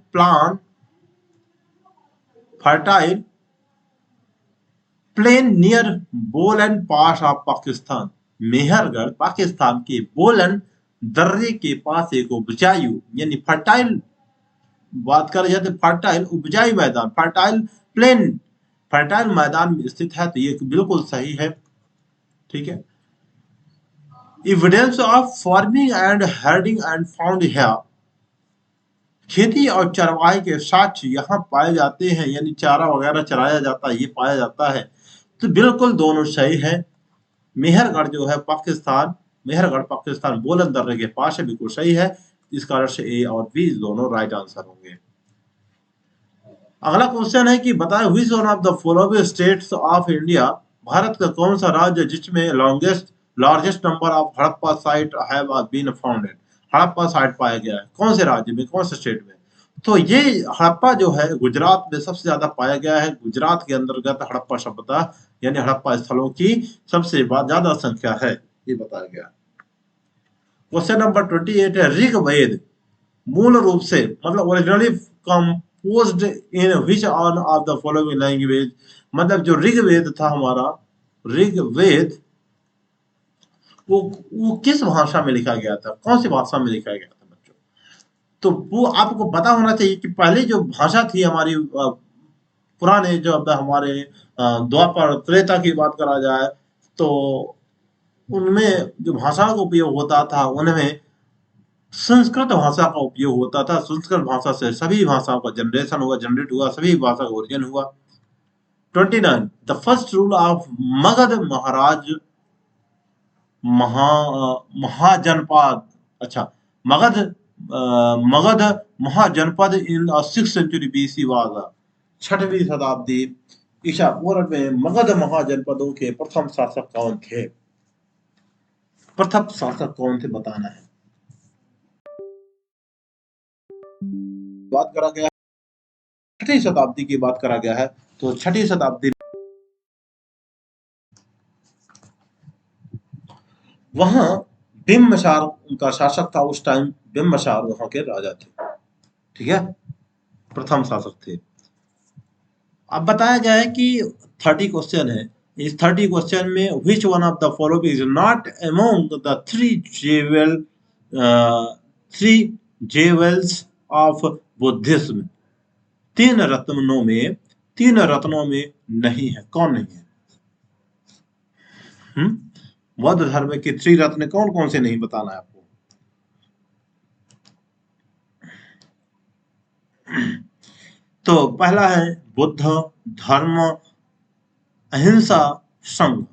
plain near बोलन पास ऑफ पाकिस्तान। मेहरगढ़ पाकिस्तान के बोलन दर्रे के पास एक उपजाऊ यानी फर्टाइल, बात कर जाते फर्टाइल उपजाऊ मैदान, फर्टाइल मैदान में स्थित है, तो ये बिल्कुल सही है। ठीक है, evidence of farming and herding and found here, खेती और चरवाहे के साक्ष्य यहाँ पाए जाते हैं, यानी चारा वगैरह चराया जाता है, ये पाया जाता है। तो बिल्कुल दोनों सही है। मेहरगढ़ जो है मेहरगढ़ पाकिस्तान बोलन दर्रे के पास है, बिल्कुल सही है। इस कारण से ए और बी दोनों राइट आंसर होंगे। अगला क्वेश्चन है कि बताएं which one of the following states of India, Bharat का कौन सा राज्य जिसमें largest number of Harappa site have been founded, Harappa site पाया गया है, कौन से राज्य में, कौन से स्टेट में? तो ये हड़प्पा जो है गुजरात में सबसे ज्यादा पाया गया है। गुजरात के अंतर्गत हड़प्पा सभ्यता यानी हड़प्पा स्थलों की सबसे ज्यादा संख्या है, ये बताया गया। क्वेश्चन नंबर 28 है ऋग्वेद मूल रूप से मतलब originally composed in which on off the following language, मतलब जो ऋग्वेद था हमारा, ऋग्वेद वो किस भाषा में लिखा गया था, कौन सी भाषा में लिखा गया था बच्चों? तो वो आपको पता होना चाहिए कि पहले जो भाषा थी हमारी पुराने, जो अब हमारे द्वापर त्रेता की बात करा जाए तो उनमें जो भाषा का उपयोग होता था उनमें संस्कृत भाषा का उपयोग होता था। संस्कृत भाषा से सभी भाषाओं का जनरेशन हुआ, जनरेट हुआ, सभी भाषा का ओरिजिन हुआ। 29 the first rule of Magadh महाराज महा महाजनपद, अच्छा Magadh Magadh Mahajanapada in 6th century BC was, 6वीं शताब्दी ईसा पूर्व में मगध महाजनपदों के प्रथम शासक कौन थे? प्रथम शासक कौन थे बताना है। बात करा गया 6वीं शताब्दी की बात करा गया है, तो 6वीं शताब्दी वहां बिम्बसार उनका शासक था। उस टाइम बिम्बसार वहां के राजा थे, ठीक है, प्रथम शासक थे। अब बताया गया है कि 30 क्वेश्चन है, इस 30 क्वेश्चन में विच one of the following is not among the three jewels of Buddhism, तीन रत्नों में नहीं है, कौन नहीं है? बौद्ध धर्म के त्रिरत्न कौन कौन से नहीं, बताना है आपको। तो पहला है बुद्ध, धर्म, अहिंसा, संघ।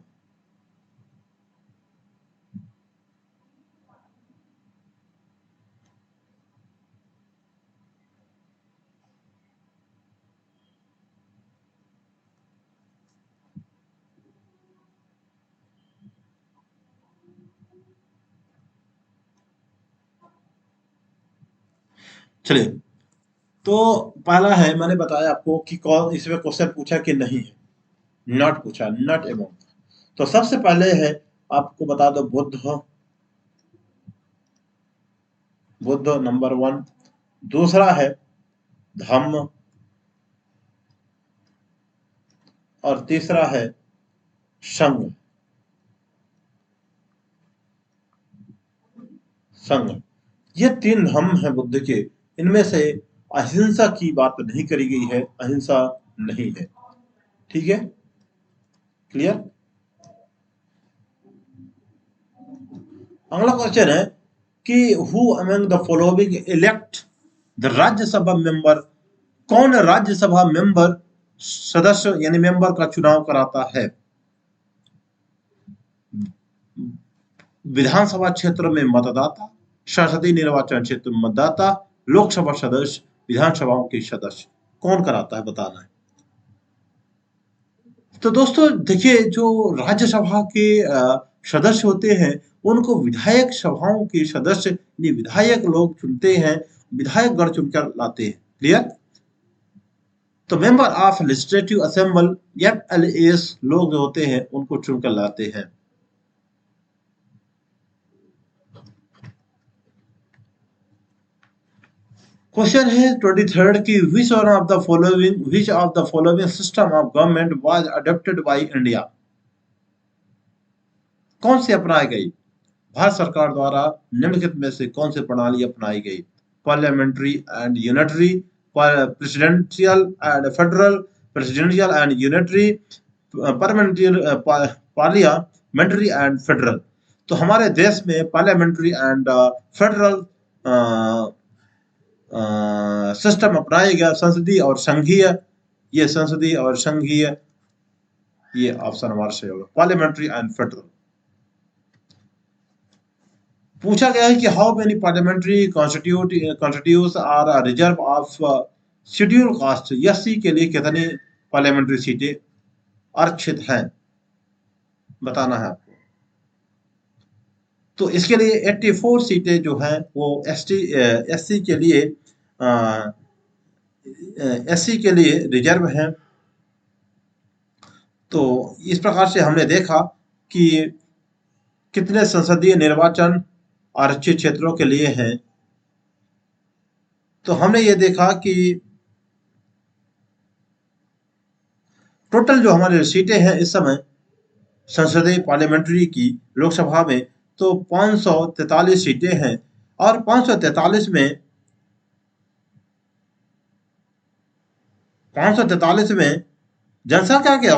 चलिए, तो पहला है, मैंने बताया आपको कि कौन इसमें क्वेश्चन पूछा कि नहीं है, नॉट पूछा, नॉट अमोंग। तो सबसे पहले है, आपको बता दो, बुद्ध, बुद्ध नंबर 1। दूसरा है धम्म, और तीसरा है संघ। संघ, ये 3 धम्म है बुद्ध के, इनमें से अहिंसा की बात नहीं करी गई है, अहिंसा नहीं है, ठीक है, क्लियर। अगला क्वेश्चन है कि who among the following elect the Rajya Sabha member, कौन राज्यसभा मेंबर सदस्य यानी मेंबर का चुनाव कराता है? विधानसभा क्षेत्र में मतदाता, संसदीय निर्वाचन क्षेत्र में मतदाता, लोकसभा सदस्य, विधानसभाओं के सदस्य, कौन कराता है बताना है। तो दोस्तों देखिए, जो राज्यसभा के सदस्य होते हैं उनको विधायक सभाओं के सदस्य यानी विधायक लोग चुनते हैं, विधायक गण चुनकर लाते हैं, क्लियर। तो member of legislative assemble FLAs लोग जो होते हैं उनको चुनकर लाते हैं। क्वेश्चन है 23 की which of the following system of government was adopted by India, कौन सी अपनाई गई? भारत सरकार द्वारा निम्नलिखित में से कौन सी प्रणाली अपनाई गई? Parliamentary and unitary, presidential and federal, presidential and unitary, parliamentary and federal. तो हमारे देश में पार्लियामेंट्री एंड फेडरल सिस्टम अपनाया गया, संसदीय और संघीय, ये संसदीय और संघीय, ये ऑप्शन हमारा सही होगा, पार्लियामेंट्री एंड फेडरल। पूछा गया है कि how many parliamentary constitute are reserve of schedule caste, SC के लिए कितनी पार्लियामेंट्री सीटें आरक्षित हैं, बताना है आपको। तो इसके लिए 84 सीटें जो हैं वो एससी के लिए रिजर्व हैं। तो इस प्रकार से हमने देखा कि कितने संसदीय निर्वाचन आरक्षित क्षेत्रों के लिए हैं। तो हमने ये देखा कि टोटल जो हमारी सीटें हैं इस समय संसदीय पार्लियामेंट्री की लोकसभा में, तो 543 सीटें हैं। और 543 में जनसंख्या के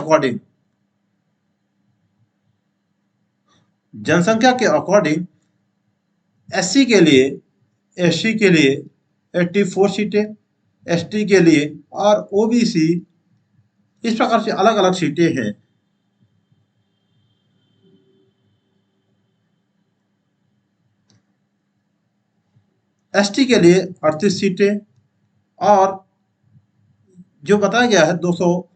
अकॉर्डिंग एससी के लिए, एससी के लिए 84 सीटें, एसटी के लिए और ओबीसी, इस प्रकार से अलग अलग सीटें हैं। एसटी के लिए 38 सीटें, और जो बताया गया है 200,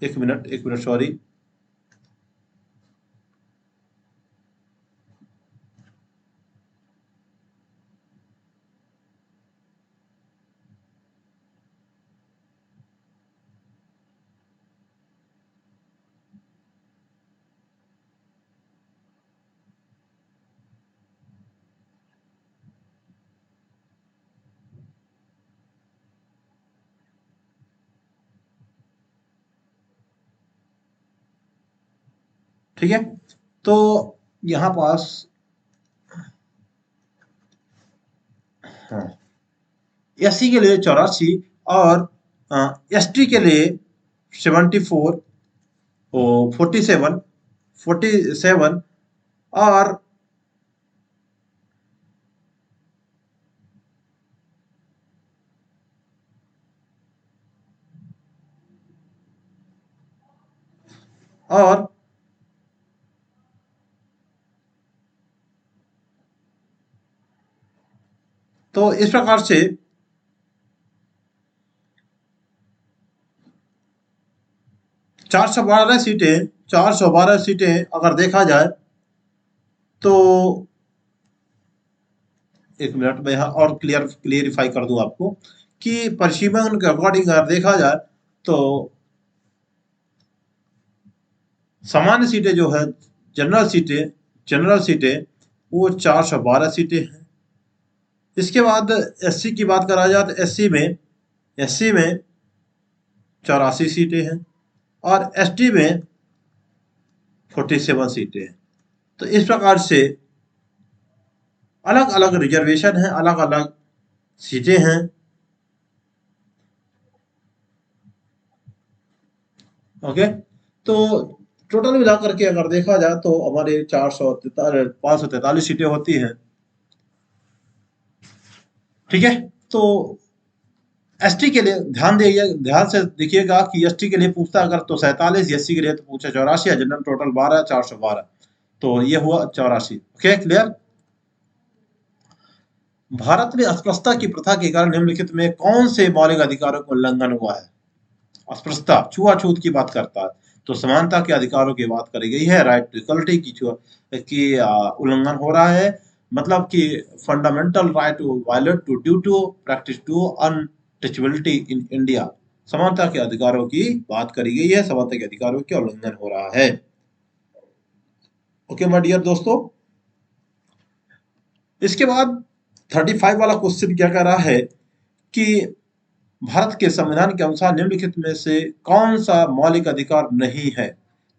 एक मिनट सॉरी, ठीक है। तो यहाँ पास एससी के लिए 84 और एसटी के लिए 74, 47 और और तो इस प्रकार से 412 सीटें अगर देखा जाए तो, एक मिनट में यहाँ और क्लियरिफाई कर दूं आपको कि परिसीमन के अकॉर्डिंग अगर देखा जाए तो सामान्य सीटें जो है, जनरल सीटें वो 412 सीटें हैं। इसके बाद एससी की बात करा जाए तो एससी में 84 सीटें हैं और एसटी में 47 सीटें हैं। तो इस प्रकार से अलग अलग रिजर्वेशन है, अलग अलग सीटें हैं। ओके, तो टोटल मिला करके अगर देखा जाए तो हमारे 543 सीटें होती हैं। ठीक है, तो एसटी के लिए ध्यान से देखिएगा कि एसटी के लिए पूछता अगर तो 47, एससी के लिए तो पूछा 84, जनरल टोटल 12, 412, तो ये हुआ 84। Okay, clear. भारत में अस्पृश्यता की प्रथा के कारण निम्नलिखित में कौन से मौलिक अधिकारों का उल्लंघन हुआ है? अस्पृश्यता, छुआछूत की बात करता है, तो समानता के अधिकारों की बात करी गई है, राइट टू इक्वलिटी की उल्लंघन हो रहा है, मतलब कि fundamental right to violate to due to practice to untouchability in India, समानता के अधिकारों की बात करी गई है, समानता के अधिकारों का उल्लंघन हो रहा है। ओके माय डियर दोस्तों, इसके बाद 35 वाला क्वेश्चन क्या कह रहा है कि भारत के संविधान के अनुसार निम्नलिखित में से कौन सा मौलिक अधिकार नहीं है?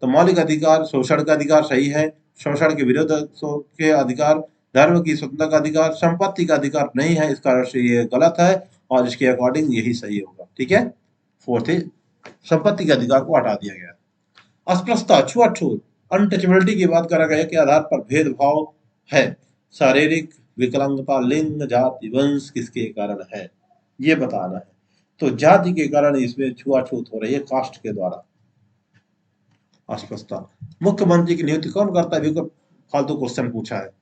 तो मौलिक अधिकार, शोषण का अधिकार सही है, शोषण के विरुद्ध के अधिकार, धर्म की स्वतंत्रता का अधिकार, संपत्ति का अधिकार नहीं है, इस कारण से ये गलत है और इसके अकॉर्डिंग यही सही होगा। ठीक है, फोर्थ है संपत्ति के अधिकार को हटा दिया गया। अस्पृश्यता, छुआछूत, अनटचेबिलिटी की बात करा गया के आधार पर भेदभाव है, शारीरिक विकलांगता, लिंग, जाति, वंश किसके कारण है, ये बताना है। तो जाति के कारण इसमें छुआछूत हो रही है, कास्ट के द्वारा। अस्पृश्यता, मुख्यमंत्री की नियुक्ति कौन करता है? बिल्कुल फालतू क्वेश्चन पूछा है।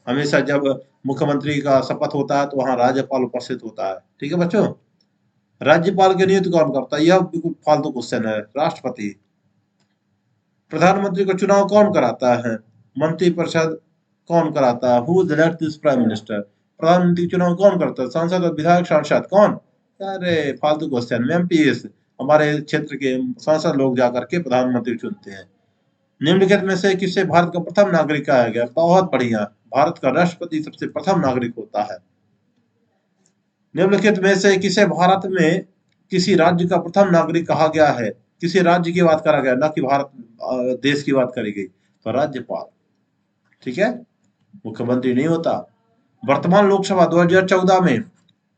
हमेशा जब मुख्यमंत्री का शपथ होता है तो वहां राज्यपाल उपस्थित होता है। ठीक है बच्चों, राज्यपाल की नियुक्ति कौन करता है? यह बिल्कुल फालतू क्वेश्चन है, राष्ट्रपति। प्रधानमंत्री का चुनाव कौन कराता है? मंत्रिपरिषद कौन कराता है? Who elects prime minister? प्रधानमंत्री चुनाव कौन करता है? सांसद और विधायक, सांसद कौन? अरे फालतू क्वेश्चन। एमपीएस, हमारे क्षेत्र के सांसद लोग जाकर के प्रधानमंत्री चुनते हैं। निम्नलिखित में से किसे भारत का प्रथम नागरिक कहा गया? बहुत बढ़िया, भारत का राष्ट्रपति सबसे प्रथम नागरिक होता है। निम्नलिखित में से किसे भारत में किसी राज्य का प्रथम नागरिक कहा गया है? किसी राज्य की बात करा गया, ना कि भारत देश की बात करी गई। तो राज्यपाल, ठीक है, मुख्यमंत्री नहीं होता। वर्तमान लोकसभा 2014 में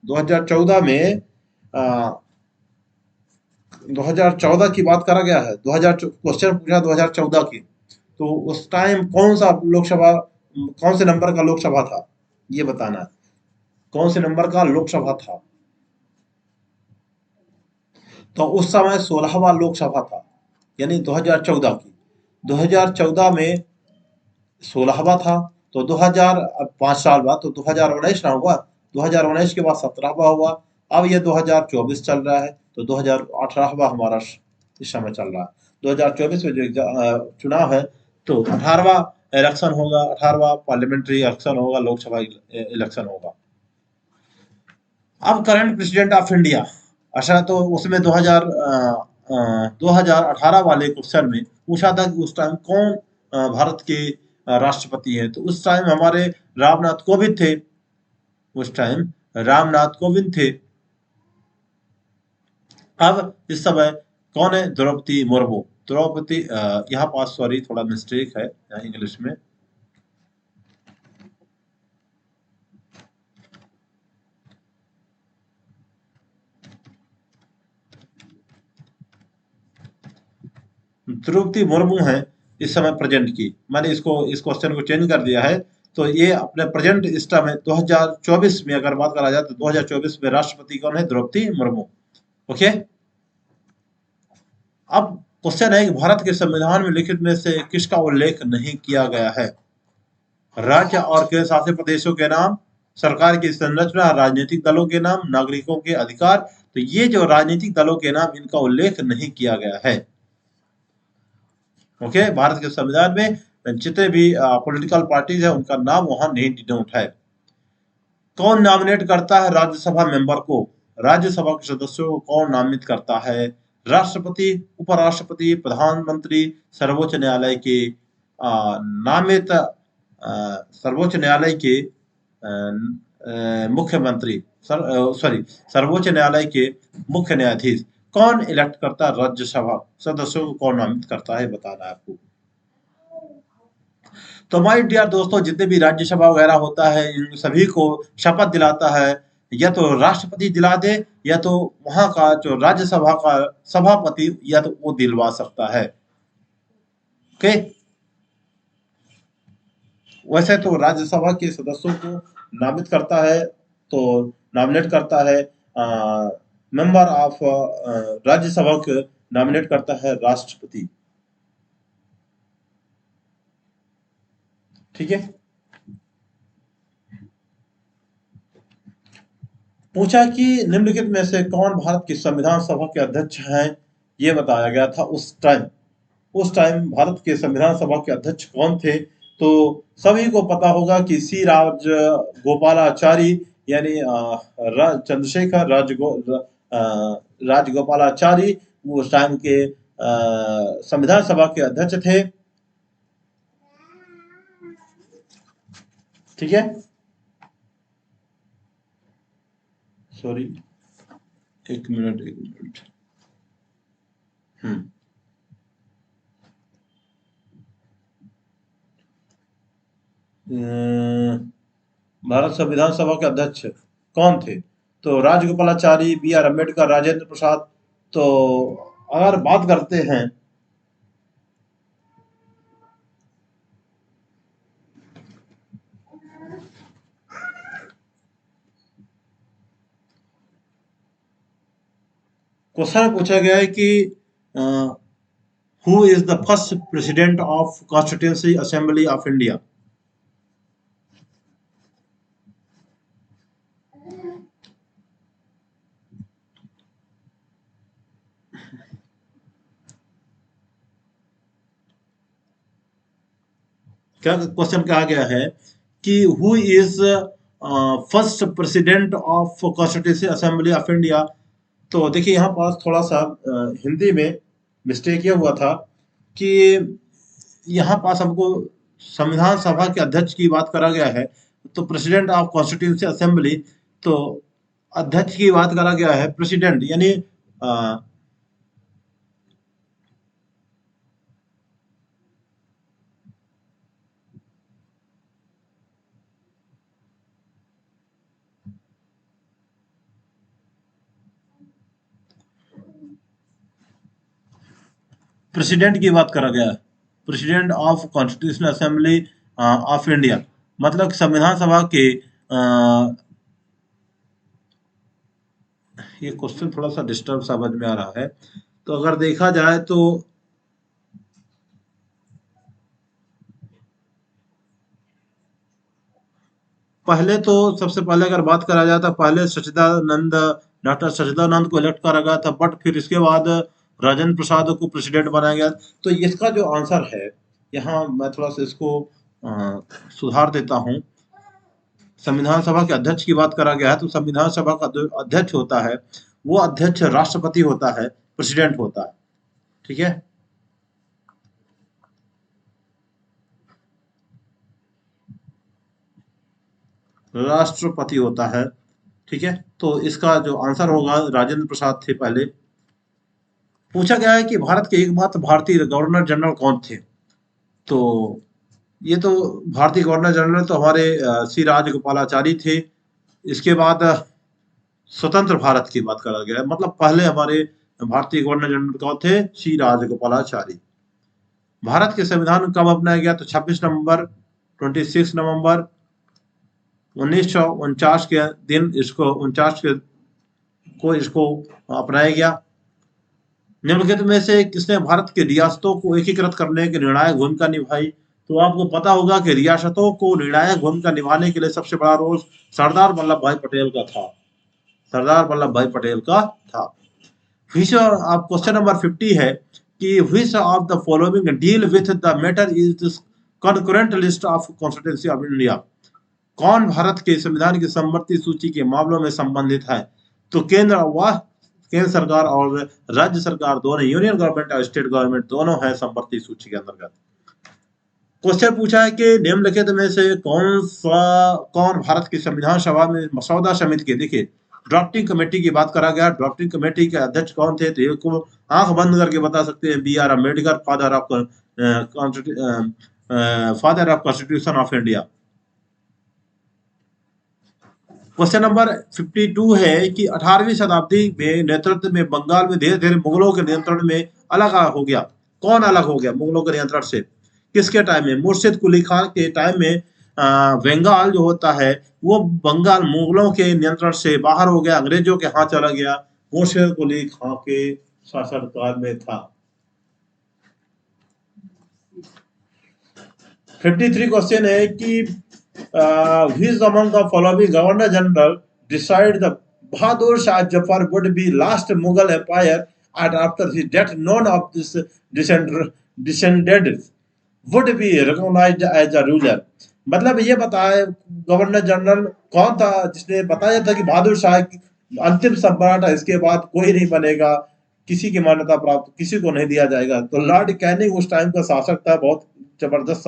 2014 की बात करा गया है। 2000 क्वेश्चन पूछा 2014 की, तो उस टाइम कौन सा लोकसभा, कौन से नंबर का लोकसभा था, ये बताना है। कौन से नंबर का लोकसभा था? तो उस समय 16वां लोकसभा था, यानी 2014 की। 2014 में 16वां था, तो 2000, अब 5 साल बाद तो 2019 ना हुआ। 2019 के बाद 17वां हुआ। अब ये 2024 चल रहा है, तो 2018वां हमारा इस समय चल रहा है। 2024 में जो चुनाव है, तो 18वां इलेक्शन होगा, 18वां पार्लियामेंट्री इलेक्शन होगा, लोकसभा इलेक्शन होगा। अब करंट प्रेसिडेंट ऑफ इंडिया, अच्छा, तो उसमें 2018 वाले क्वेश्चन में पूछा था कि उस टाइम कौन भारत के राष्ट्रपति हैं, तो उस टाइम हमारे रामनाथ कोविंद थे। उस टाइम रामनाथ कोविंद थे। अब इस समय कौन है? द्रौपदी मुर्मू। द्रौपदी, यहाँ पास सॉरी थोड़ा मिस्टेक है इंग्लिश में। द्रौपदी मुर्मू है इस समय प्रेजेंट की। मैंने इस क्वेश्चन को चेंज कर दिया है, तो ये अपने प्रेजेंट इस टाइम 2024 में अगर बात करा जाए तो 2024 में राष्ट्रपति कौन है? द्रौपदी मुर्मू। ओके। अब क्वेश्चन है कि भारत के संविधान में लिखित में से किसका उल्लेख नहीं किया गया है? राज्य और केंद्र शासित प्रदेशों के नाम, सरकार की संरचना, राजनीतिक दलों के नाम, नागरिकों के अधिकार। तो ये जो राजनीतिक दलों के नाम, इनका उल्लेख नहीं किया गया है। ओके, भारत के संविधान में जितने भी पॉलिटिकल पार्टीज है, उनका नाम वहां नहीं डिनोट है। कौन नॉमिनेट करता है राज्यसभा मेंबर को? राज्यसभा के सदस्यों को कौन नामित करता है? राष्ट्रपति, उपराष्ट्रपति, प्रधानमंत्री, सर्वोच्च न्यायालय के नामित, सर्वोच्च न्यायालय के मुख्यमंत्री, सॉरी, सर्वोच्च न्यायालय के मुख्य न्यायाधीश। कौन इलेक्ट करता है राज्यसभा सदस्यों को, कौन नामित करता है, बताना है आपको। तो माय डियर दोस्तों, जितने भी राज्यसभा वगैरह होता है, इन सभी को शपथ दिलाता है या तो राष्ट्रपति दिला दे, या तो वहां का जो राज्यसभा का सभापति, या तो वो दिलवा सकता है। ओके, वैसे तो राज्यसभा के सदस्यों को नामित करता है, तो नॉमिनेट करता है मेंबर ऑफ राज्यसभा को नॉमिनेट करता है राष्ट्रपति। ठीक है। पूछा कि निम्नलिखित में से कौन भारत की संविधान सभा के अध्यक्ष हैं, ये बताया गया था उस टाइम। उस टाइम भारत के संविधान सभा के अध्यक्ष कौन थे? तो सभी को पता होगा कि सी राज गोपालाचारी, यानी चंद्रशेखर राजगोपालाचारी, वो उस टाइम के संविधान सभा के अध्यक्ष थे। ठीक है, सॉरी, एक मिनट। भारत संविधान सभा के अध्यक्ष कौन थे? तो राजगोपालाचारी, बी आर अम्बेडकर, राजेंद्र प्रसाद। तो अगर बात करते हैं, क्वेश्चन पूछा गया है कि who is the first president of constituency assembly of India? क्या क्वेश्चन कहा गया है कि who is first president of constituency assembly of India? तो देखिए, यहाँ पास थोड़ा सा हिंदी में मिस्टेक ये हुआ था कि यहाँ पास हमको संविधान सभा के अध्यक्ष की बात करा गया है, तो प्रेसिडेंट ऑफ कॉन्स्टिट्यूंसी असेंबली, तो अध्यक्ष की बात करा गया है प्रेसिडेंट, यानी प्रेसिडेंट की बात करा गया है, president of constitutional assembly of India, मतलब संविधान सभा के ये क्वेश्चन थोड़ा सा डिस्टर्ब समझ में आ रहा है। तो अगर देखा जाए तो पहले तो सबसे पहले अगर बात करा जाए तो पहले सच्चिदानंद, डॉक्टर सच्चिदानंद को इलेक्ट करा गया था, बट फिर इसके बाद राजेंद्र प्रसाद को प्रेसिडेंट बनाया गया। तो इसका जो आंसर है, यहाँ मैं थोड़ा सा इसको सुधार देता हूँ। संविधान सभा के अध्यक्ष की बात करा गया है, तो संविधान सभा का जो अध्यक्ष होता है वो अध्यक्ष राष्ट्रपति होता है, प्रेसिडेंट होता है। ठीक है, राष्ट्रपति होता है। ठीक है, तो इसका जो आंसर होगा राजेंद्र प्रसाद थे पहले। पूछा गया है कि भारत के एकमात्र भारतीय गवर्नर जनरल कौन थे, तो ये तो भारतीय गवर्नर जनरल तो हमारे सी राजगोपालाचारी थे। इसके बाद स्वतंत्र भारत की बात करा गया है, मतलब पहले हमारे भारतीय गवर्नर जनरल कौन थे, सी राजगोपालाचारी। भारत के संविधान कब अपनाया गया, तो 26 नवंबर 26 नवंबर 1949 के दिन इसको 49 के को इसको अपनाया गया। निम्नलिखित में से किसने भारत की रियासतों को एकीकृत करने की निर्णायक भूमिका निभाई, तो आपको पता होगा कि रियासतों को निर्णायक भूमिका निभाने के लिए सबसे बड़ा रोल सरदार वल्लभ भाई पटेल का था, सरदार वल्लभ भाई पटेल का था। विच आप क्वेश्चन नंबर 50 है कि which of the following deal with the matter is concurrent list of constituency of India, कौन भारत के संविधान की समवर्ती सूची के मामलों में संबंधित है, तो केंद्र सरकार और राज्य सरकार दोनों, यूनियन गवर्नमेंट और स्टेट गवर्नमेंट दोनों है समवर्ती सूची के अंतर्गत। क्वेश्चन पूछा है कि निम्नलिखित में से कौन भारत की संविधान सभा में मसौदा समिति के, देखिए ड्राफ्टिंग कमेटी की बात करा गया, ड्राफ्टिंग कमेटी के अध्यक्ष कौन थे, तो एक को आंख बंद करके बता सकते हैं, B R Ambedkar, father of constitution of India. Question number 52 है कि 18वीं शताब्दी में नेतृत्व में बंगाल में धीरे धीरे मुगलों के नियंत्रण में अलग हो गया, कौन अलग हो गया मुगलों के नियंत्रण से, किसके टाइम में, मुर्शिद कुली खान के टाइम में बंगाल जो होता है वो बंगाल मुगलों के नियंत्रण से बाहर हो गया, अंग्रेजों के हाथ चला गया, मुर्शिद कुली खान के शासनकाल में था। 53 क्वेश्चन है कि which among the following governor general decide the Bahadur Shah Jafar would be last Mughal empire and after his death none of this descendants would be recognized as a ruler, मतलब ये बताए governor general कौन था जिसने बताया था कि बहादुर शाह अंतिम सम्राट है, इसके बाद कोई नहीं बनेगा, किसी की मान्यता प्राप्त किसी को नहीं दिया जाएगा। तो लॉर्ड कैनिंग उस टाइम का शासक था, बहुत जबरदस्त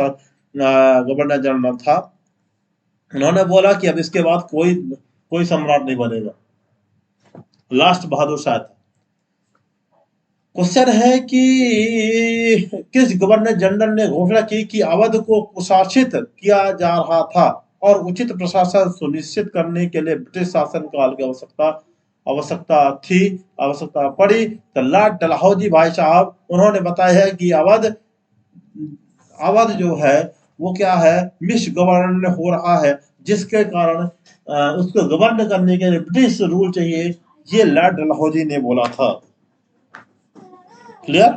गवर्नर जनरल था। उन्होंने बोला कि अब इसके बाद कोई सम्राट नहीं बनेगा, लास्ट बहादुर शाह था। क्वेश्चन है कि किस गवर्नर जनरल ने घोषणा की कि अवध को कुशासित किया जा रहा था और उचित प्रशासन सुनिश्चित करने के लिए ब्रिटिश शासन काल की आवश्यकता पड़ी, तो लॉर्ड डलहौजी भाई साहब उन्होंने बताया है कि अवध जो है वो क्या है, मिस गवर्न हो रहा है, जिसके कारण उसको गवर्न करने के लिए ब्रिटिश रूल चाहिए, ये लॉर्ड डलहौजी ने बोला था। क्लियर।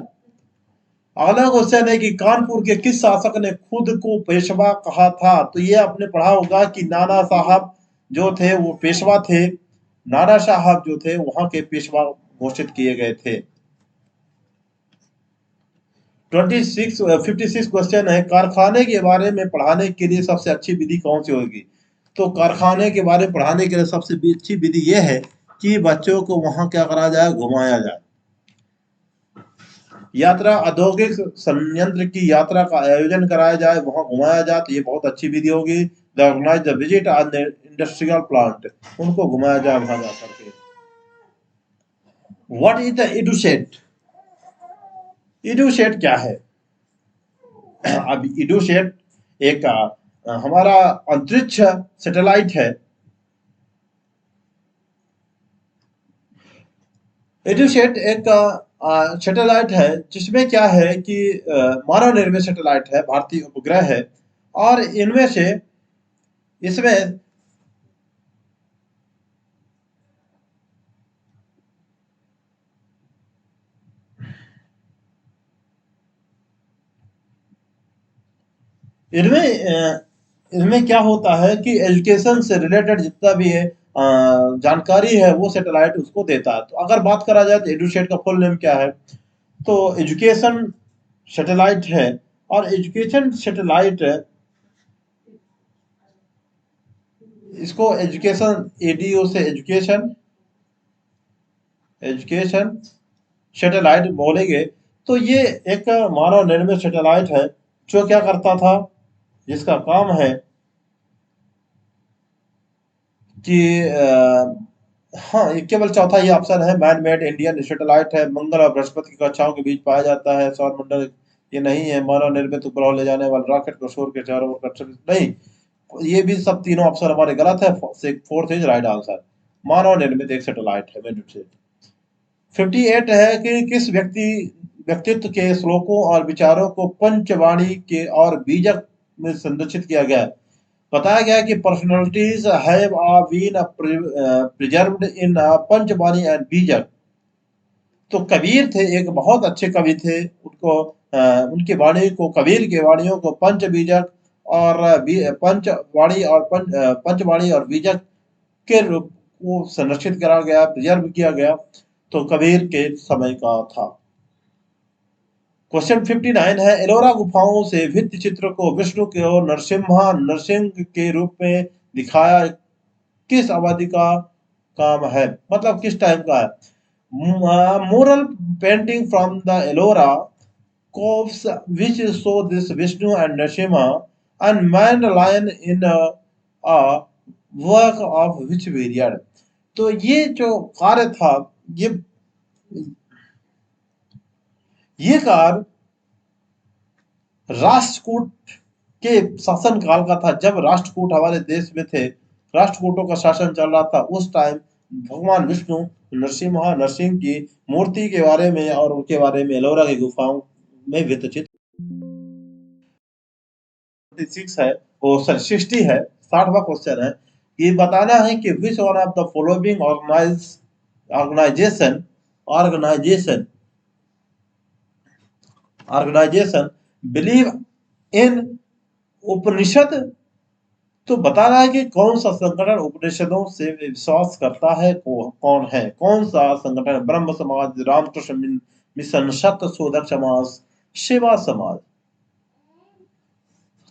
अगला क्वेश्चन है कि कानपुर के किस शासक ने खुद को पेशवा कहा था, तो ये आपने पढ़ा होगा कि नाना साहब जो थे वो पेशवा थे, नाना साहब जो थे वहां के पेशवा घोषित किए गए थे। 56 क्वेश्चन है कारखाने के बारे में पढ़ाने के लिए सबसे अच्छी विधि कौन सी होगी, तो कारखाने के बारे में पढ़ाने के लिए सबसे अच्छी विधि यह है कि बच्चों को वहां क्या करा जाए, घुमाया जाए। यात्रा औद्योगिक संयंत्र की यात्रा का आयोजन कराया जाए, वहां घुमाया जाए, तो ये बहुत अच्छी विधि होगी। The organize the visit on industrial plant, उनको घुमाया जाए वहां जा करके। What is the EDUSAT? EDUSAT क्या है? अब इडुसेट एक हमारा अंतरिक्ष सैटेलाइट है। एडुसेट एक सैटेलाइट है जिसमें क्या है कि मानव निर्मित सैटेलाइट है, भारतीय उपग्रह है। और इनमें से इसमें इनमें क्या होता है कि एजुकेशन से रिलेटेड जितना भी है जानकारी है, वो सैटेलाइट उसको देता है। तो अगर बात करा जाए तो एडुसेट का फुल नेम क्या है, तो एजुकेशन सैटेलाइट है। और एजुकेशन सैटेलाइट इसको एजुकेशन एडीओ से एजुकेशन एजुकेशन सैटेलाइट बोलेंगे। तो ये एक मानव निर्मित सैटेलाइट है जो क्या करता था, जिसका काम है कि हाँ, ये केवल चौथा ही ऑप्शन है, मैन मेड इंडियन सैटेलाइट है। मंगल और बृहस्पति की कक्षाओं के बीच पाया जाता है। सौर मंडल ये नहीं है। मानव निर्मित उपग्रह ले जाने वाले रॉकेट को सूर्य के चारों ओर नहीं, ये भी सब तीनों ऑप्शन हमारे गलत है। फोर्थ इज राइट आंसर, मानव निर्मित एक सैटेलाइट है मेड। 58 है कि किस व्यक्तित्व के श्लोकों और विचारों को पंचवाणी के और बीजक में संरक्षित किया गया है। बताया गया है कि personalities have been preserved in Panchvani and Bijak. तो कबीर थे, एक बहुत अच्छे कवि थे। उनको उनकी वाणी को, कबीर की वाणियों को पंच बीजक और पंचवाणी और पंचवाणी और बीजक के रूप को संरक्षित करा गया, प्रिजर्व किया गया। तो कबीर के समय का था। क्वेश्चन 59 है, एलोरा गुफाओं से भित्ति चित्र को विष्णु के और नरसिंह के रूप में दिखाया किस अवधि का काम है, मतलब किस टाइम का है। मुरल painting from the Ellora coves which show this Vishnu and Nrsimha and man lion in a work of which period। तो ये जो कार्य था, ये ये कार्य राष्ट्रकूट के शासन काल का था। जब राष्ट्रकूट हमारे देश में थे, राष्ट्रकूटों का शासन चल रहा था, उस टाइम भगवान विष्णु नरसिंह की मूर्ति के बारे में और उनके बारे में एलोरा की गुफाओं में विस्तृत 66 है, वो 60 है, 60वां क्वेश्चन है। ये बताना है कि which one of the following organization organization organization believe in Upanishad. तो बताना है कि कौन सा संगठन उपनिषदों से विश्वास करता है, कौन है, कौन सा संगठन? ब्रह्म समाज, रामकृष्ण मिशन, सत्य शोधक समाज, सेवा समाज।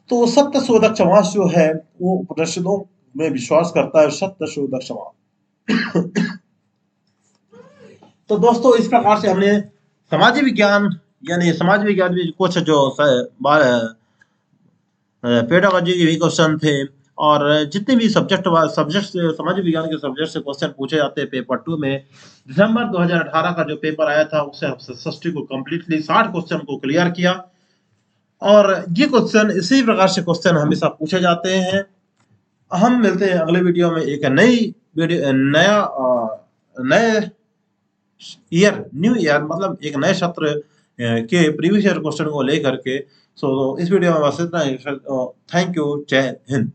तो सत्य शोधक समाज जो है वो उपनिषदों में विश्वास करता है, सत्य शोधक समाज। तो दोस्तों, इस प्रकार से हमने सामाजिक विज्ञान यानी समाज विज्ञान में कुछ जो पेडागोजी के भी क्वेश्चन थे, और जितने भी सब्जेक्ट सामाजिक विज्ञान के सब्जेक्ट से क्वेश्चन पूछे जाते हैं पेपर 2 में, दिसंबर 2018 का जो पेपर आया था उससे हम 60 को कंप्लीटली 60 क्वेश्चन को क्लियर किया। और ये क्वेश्चन इसी प्रकार से क्वेश्चन हमेशा पूछे जाते हैं। हम मिलते हैं अगले वीडियो में एक नए न्यू ईयर मतलब एक नए सत्र के प्रीवियस ईयर क्वेश्चन को लेकर के। सो इस वीडियो में बस इतना ही। थैंक यू, जय हिंद।